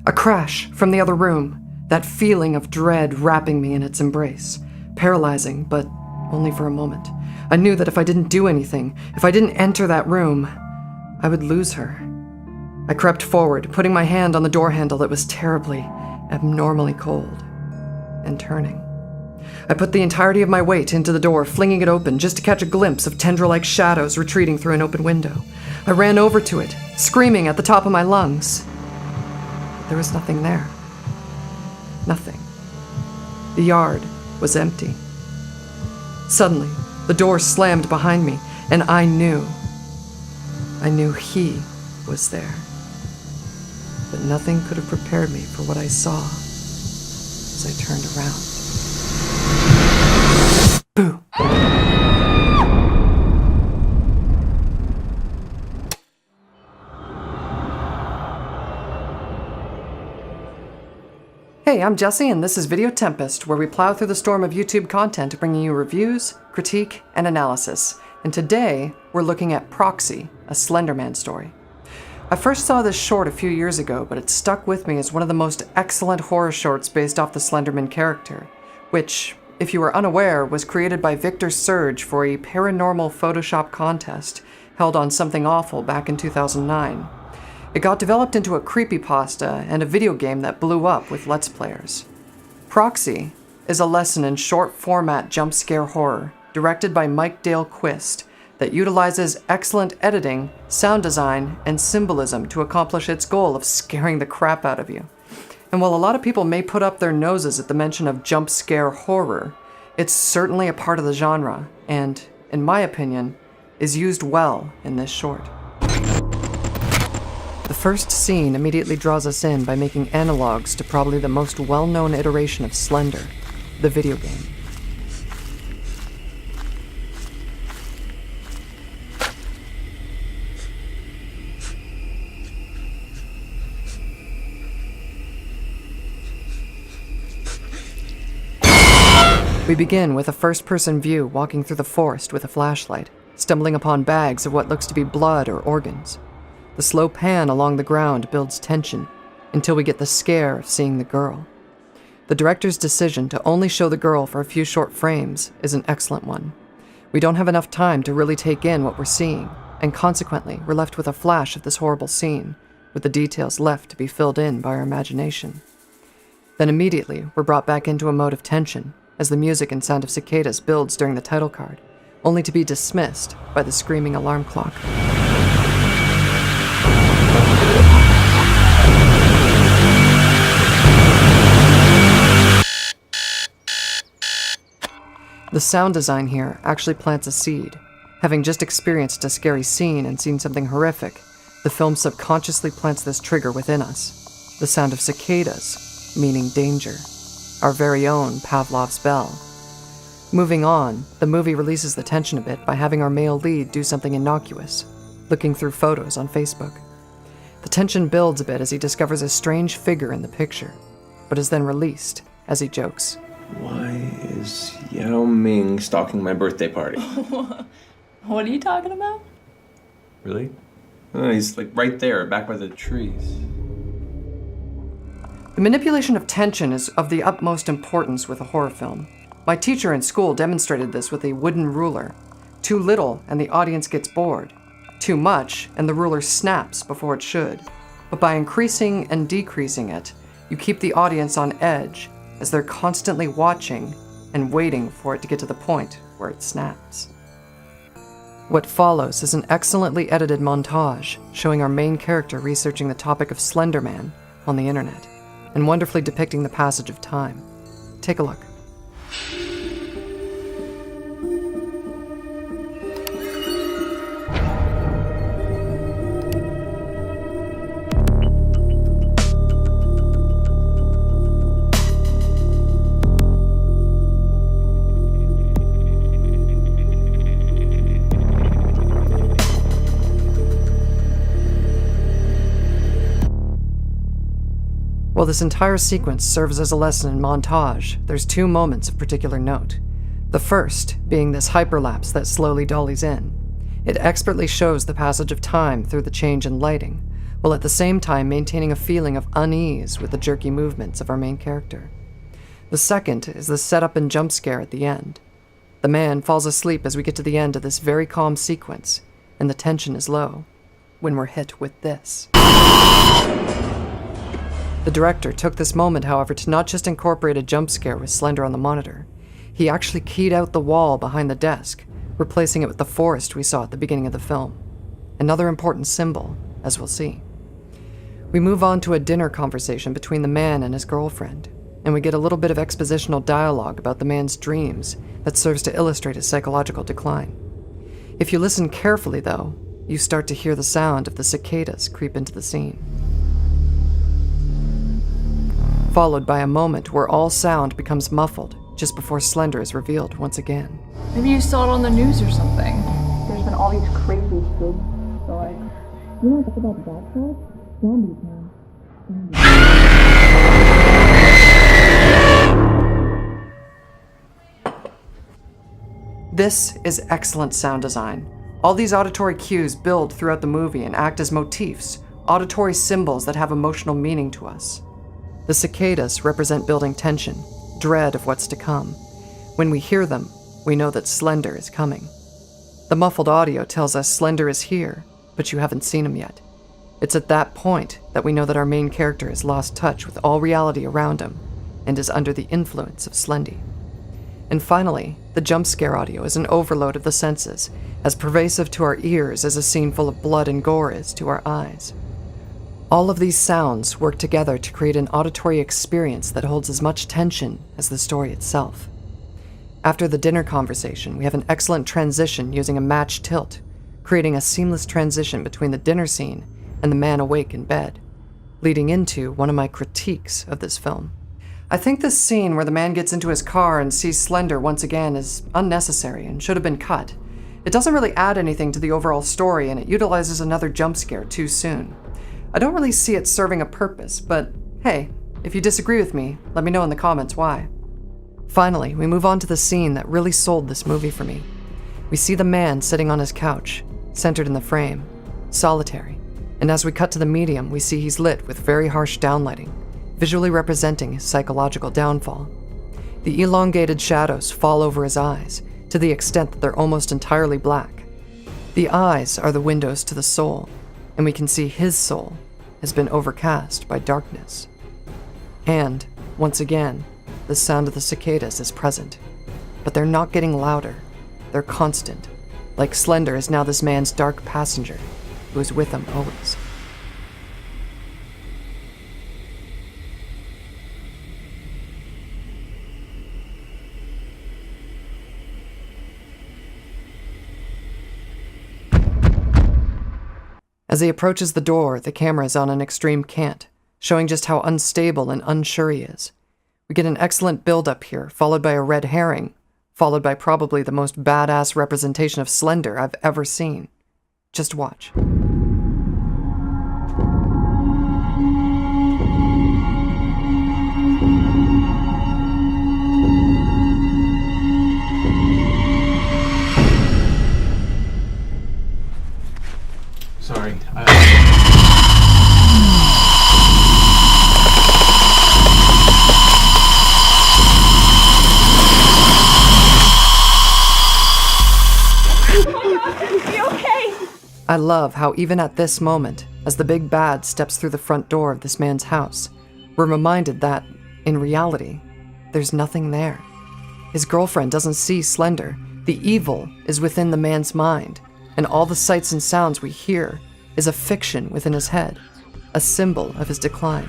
A crash from the other room, that feeling of dread wrapping me in its embrace. Paralyzing, but only for a moment. I knew that if I didn't do anything, if I didn't enter that room, I would lose her. I crept forward, putting my hand on the door handle that was terribly, abnormally cold, and turning. I put the entirety of my weight into the door, flinging it open just to catch a glimpse of tendril-like shadows retreating through an open window. I ran over to it, screaming at the top of my lungs. But there was nothing there. Nothing. The yard was empty. Suddenly, the door slammed behind me, and I knew he was there. But nothing could have prepared me for what I saw as I turned around. Boo! Hey, I'm Jesse, and this is Video Tempest, where we plow through the storm of YouTube content bringing you reviews, critique, and analysis. And today, we're looking at Proxy, a Slender Man story. I first saw this short a few years ago, but it stuck with me as one of the most excellent horror shorts based off the Slender Man character, which, if you were unaware, was created by Victor Surge for a paranormal Photoshop contest held on Something Awful back in 2009. It got developed into a creepypasta and a video game that blew up with Let's Players. Proxy is a lesson in short-format jump-scare horror, directed by Mike Dale Quist, that utilizes excellent editing, sound design, and symbolism to accomplish its goal of scaring the crap out of you. And while a lot of people may put up their noses at the mention of jump-scare horror, it's certainly a part of the genre, and, in my opinion, is used well in this short. The first scene immediately draws us in by making analogs to probably the most well-known iteration of Slender, the video game. We begin with a first-person view walking through the forest with a flashlight, stumbling upon bags of what looks to be blood or organs. The slow pan along the ground builds tension until we get the scare of seeing the girl. The director's decision to only show the girl for a few short frames is an excellent one. We don't have enough time to really take in what we're seeing, and consequently, we're left with a flash of this horrible scene, with the details left to be filled in by our imagination. Then immediately, we're brought back into a mode of tension as the music and sound of cicadas builds during the title card, only to be dismissed by the screaming alarm clock. The sound design here actually plants a seed. Having just experienced a scary scene and seen something horrific, the film subconsciously plants this trigger within us. The sound of cicadas, meaning danger. Our very own Pavlov's bell. Moving on, the movie releases the tension a bit by having our male lead do something innocuous, looking through photos on Facebook. The tension builds a bit as he discovers a strange figure in the picture, but is then released as he jokes. Why is Yao Ming stalking my birthday party? What are you talking about? Really? Oh, he's like right there, back by the trees. The manipulation of tension is of the utmost importance with a horror film. My teacher in school demonstrated this with a wooden ruler. Too little and the audience gets bored. Too much and the ruler snaps before it should. But by increasing and decreasing it, you keep the audience on edge as they're constantly watching and waiting for it to get to the point where it snaps. What follows is an excellently edited montage showing our main character researching the topic of Slender Man on the internet and wonderfully depicting the passage of time. Take a look. While this entire sequence serves as a lesson in montage, there's two moments of particular note. The first being this hyperlapse that slowly dollies in. It expertly shows the passage of time through the change in lighting, while at the same time maintaining a feeling of unease with the jerky movements of our main character. The second is the setup and jump scare at the end. The man falls asleep as we get to the end of this very calm sequence, and the tension is low when we're hit with this. The director took this moment, however, to not just incorporate a jump scare with Slender on the monitor. He actually keyed out the wall behind the desk, replacing it with the forest we saw at the beginning of the film. Another important symbol, as we'll see. We move on to a dinner conversation between the man and his girlfriend, and we get a little bit of expositional dialogue about the man's dreams that serves to illustrate his psychological decline. If you listen carefully, though, you start to hear the sound of the cicadas creep into the scene, followed by a moment where all sound becomes muffled just before Slender is revealed once again. Maybe you saw it on the news or something. There's been all these crazy kids, so like, you know what's about that side? Zombies, man. This is excellent sound design. All these auditory cues build throughout the movie and act as motifs, auditory symbols that have emotional meaning to us. The cicadas represent building tension, dread of what's to come. When we hear them, we know that Slender is coming. The muffled audio tells us Slender is here, but you haven't seen him yet. It's at that point that we know that our main character has lost touch with all reality around him and is under the influence of Slendy. And finally, the jump scare audio is an overload of the senses, as pervasive to our ears as a scene full of blood and gore is to our eyes. All of these sounds work together to create an auditory experience that holds as much tension as the story itself. After the dinner conversation, we have an excellent transition using a match tilt, creating a seamless transition between the dinner scene and the man awake in bed, leading into one of my critiques of this film. I think this scene where the man gets into his car and sees Slender once again is unnecessary and should have been cut. It doesn't really add anything to the overall story, and it utilizes another jump scare too soon. I don't really see it serving a purpose, but hey, if you disagree with me, let me know in the comments why. Finally, we move on to the scene that really sold this movie for me. We see the man sitting on his couch, centered in the frame, solitary, and as we cut to the medium, we see he's lit with very harsh downlighting, visually representing his psychological downfall. The elongated shadows fall over his eyes, to the extent that they're almost entirely black. The eyes are the windows to the soul, and we can see his soul has been overcast by darkness. And, once again, the sound of the cicadas is present, but they're not getting louder, they're constant, like Slender is now this man's dark passenger, who is with him always. As he approaches the door, the camera is on an extreme cant, showing just how unstable and unsure he is. We get an excellent build-up here, followed by a red herring, followed by probably the most badass representation of Slender I've ever seen. Just watch. Sorry. I love how even at this moment, as the big bad steps through the front door of this man's house, we're reminded that, in reality, there's nothing there. His girlfriend doesn't see Slender. The evil is within the man's mind, and all the sights and sounds we hear is a fiction within his head, a symbol of his decline.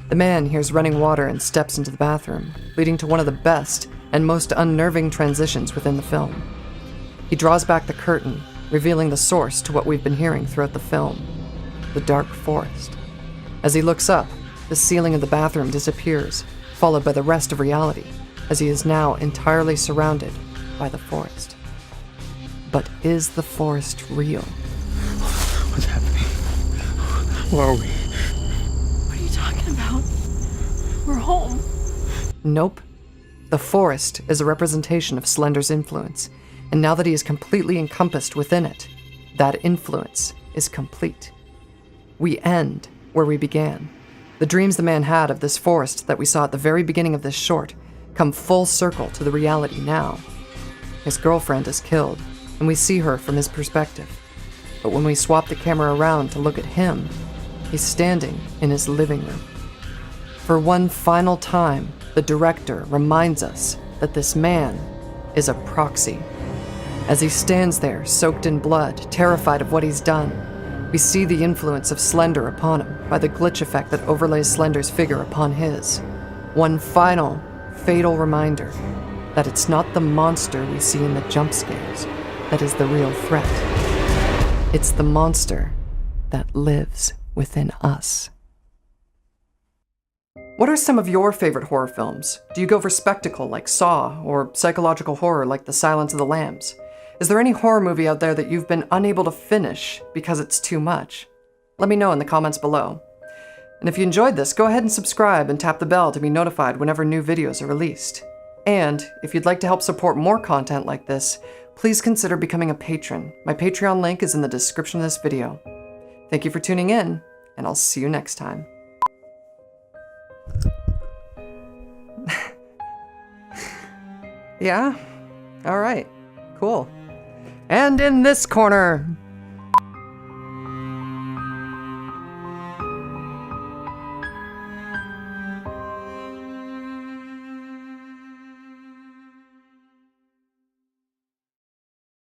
The man hears running water and steps into the bathroom, leading to one of the best and most unnerving transitions within the film. He draws back the curtain, revealing the source to what we've been hearing throughout the film, the dark forest. As he looks up, the ceiling of the bathroom disappears, followed by the rest of reality, as he is now entirely surrounded by the forest. But is the forest real? What's happening? Where are we? What are you talking about? We're home. Nope. The forest is a representation of Slender's influence, and now that he is completely encompassed within it, that influence is complete. We end where we began. The dreams the man had of this forest that we saw at the very beginning of this short come full circle to the reality now. His girlfriend is killed, and we see her from his perspective. But when we swap the camera around to look at him, he's standing in his living room. For one final time, the director reminds us that this man is a proxy. As he stands there, soaked in blood, terrified of what he's done, we see the influence of Slender upon him by the glitch effect that overlays Slender's figure upon his. One final, fatal reminder that it's not the monster we see in the jump scares that is the real threat. It's the monster that lives within us. What are some of your favorite horror films? Do you go for spectacle like Saw, or psychological horror like The Silence of the Lambs? Is there any horror movie out there that you've been unable to finish because it's too much? Let me know in the comments below. And if you enjoyed this, go ahead and subscribe and tap the bell to be notified whenever new videos are released. And if you'd like to help support more content like this, please consider becoming a patron. My Patreon link is in the description of this video. Thank you for tuning in, and I'll see you next time. Yeah? All right. Cool. And in this corner,